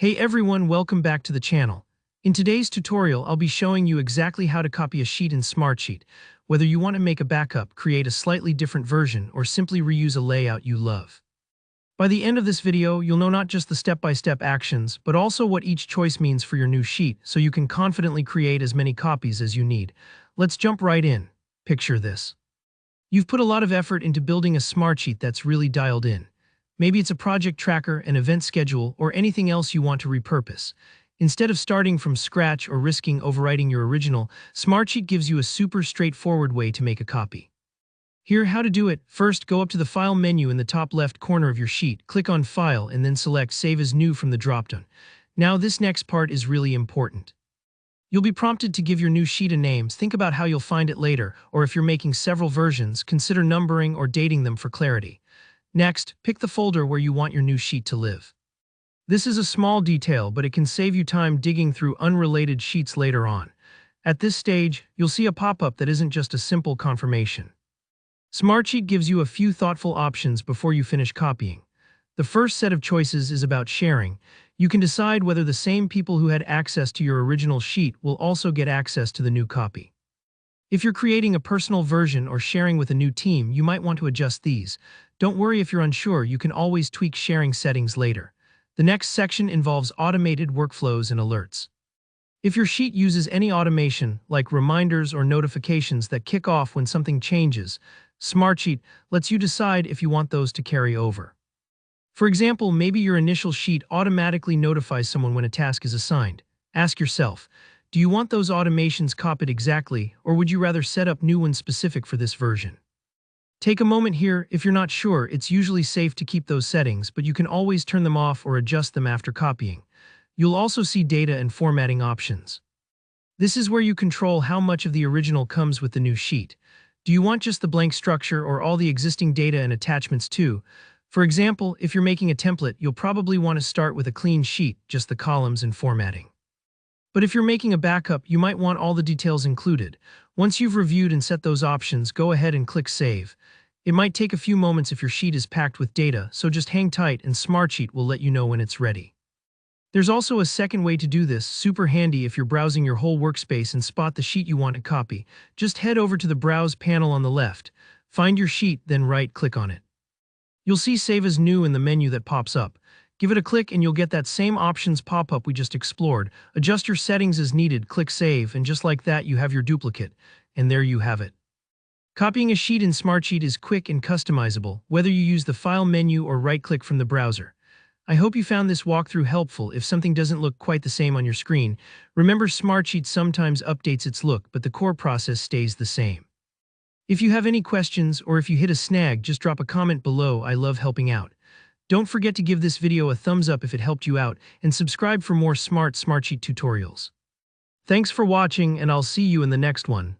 Hey everyone, welcome back to the channel. In today's tutorial, I'll be showing you exactly how to copy a sheet in Smartsheet, whether you want to make a backup, create a slightly different version, or simply reuse a layout you love. By the end of this video, you'll know not just the step-by-step actions, but also what each choice means for your new sheet, so you can confidently create as many copies as you need. Let's jump right in. Picture this. You've put a lot of effort into building a Smartsheet that's really dialed in. Maybe it's a project tracker, an event schedule, or anything else you want to repurpose. Instead of starting from scratch or risking overwriting your original, Smartsheet gives you a super straightforward way to make a copy. Here, how to do it. First, go up to the File menu in the top left corner of your sheet, click on File, and then select Save as New from the dropdown. Now, this next part is really important. You'll be prompted to give your new sheet a name. Think about how you'll find it later, or if you're making several versions, consider numbering or dating them for clarity. Next, pick the folder where you want your new sheet to live. This is a small detail, but it can save you time digging through unrelated sheets later on. At this stage, you'll see a pop-up that isn't just a simple confirmation. Smartsheet gives you a few thoughtful options before you finish copying. The first set of choices is about sharing. You can decide whether the same people who had access to your original sheet will also get access to the new copy. If you're creating a personal version or sharing with a new team, you might want to adjust these. Don't worry if you're unsure, you can always tweak sharing settings later. The next section involves automated workflows and alerts. If your sheet uses any automation, like reminders or notifications that kick off when something changes, Smartsheet lets you decide if you want those to carry over. For example, maybe your initial sheet automatically notifies someone when a task is assigned. Ask yourself, do you want those automations copied exactly, or would you rather set up new ones specific for this version? Take a moment here. If you're not sure, it's usually safe to keep those settings, but you can always turn them off or adjust them after copying. You'll also see data and formatting options. This is where you control how much of the original comes with the new sheet. Do you want just the blank structure or all the existing data and attachments too? For example, if you're making a template, you'll probably want to start with a clean sheet, just the columns and formatting. But if you're making a backup, you might want all the details included. Once you've reviewed and set those options, go ahead and click Save. It might take a few moments if your sheet is packed with data, so just hang tight and Smartsheet will let you know when it's ready. There's also a second way to do this, super handy if you're browsing your whole workspace and spot the sheet you want to copy. Just head over to the Browse panel on the left, find your sheet, then right-click on it. You'll see Save as New in the menu that pops up. Give it a click and you'll get that same options pop-up we just explored. Adjust your settings as needed, click Save, and just like that you have your duplicate. And there you have it. Copying a sheet in Smartsheet is quick and customizable, whether you use the File menu or right-click from the browser. I hope you found this walkthrough helpful. If something doesn't look quite the same on your screen, remember Smartsheet sometimes updates its look, but the core process stays the same. If you have any questions or if you hit a snag, just drop a comment below. I love helping out. Don't forget to give this video a thumbs up if it helped you out, and subscribe for more Smartsheet tutorials. Thanks for watching, and I'll see you in the next one.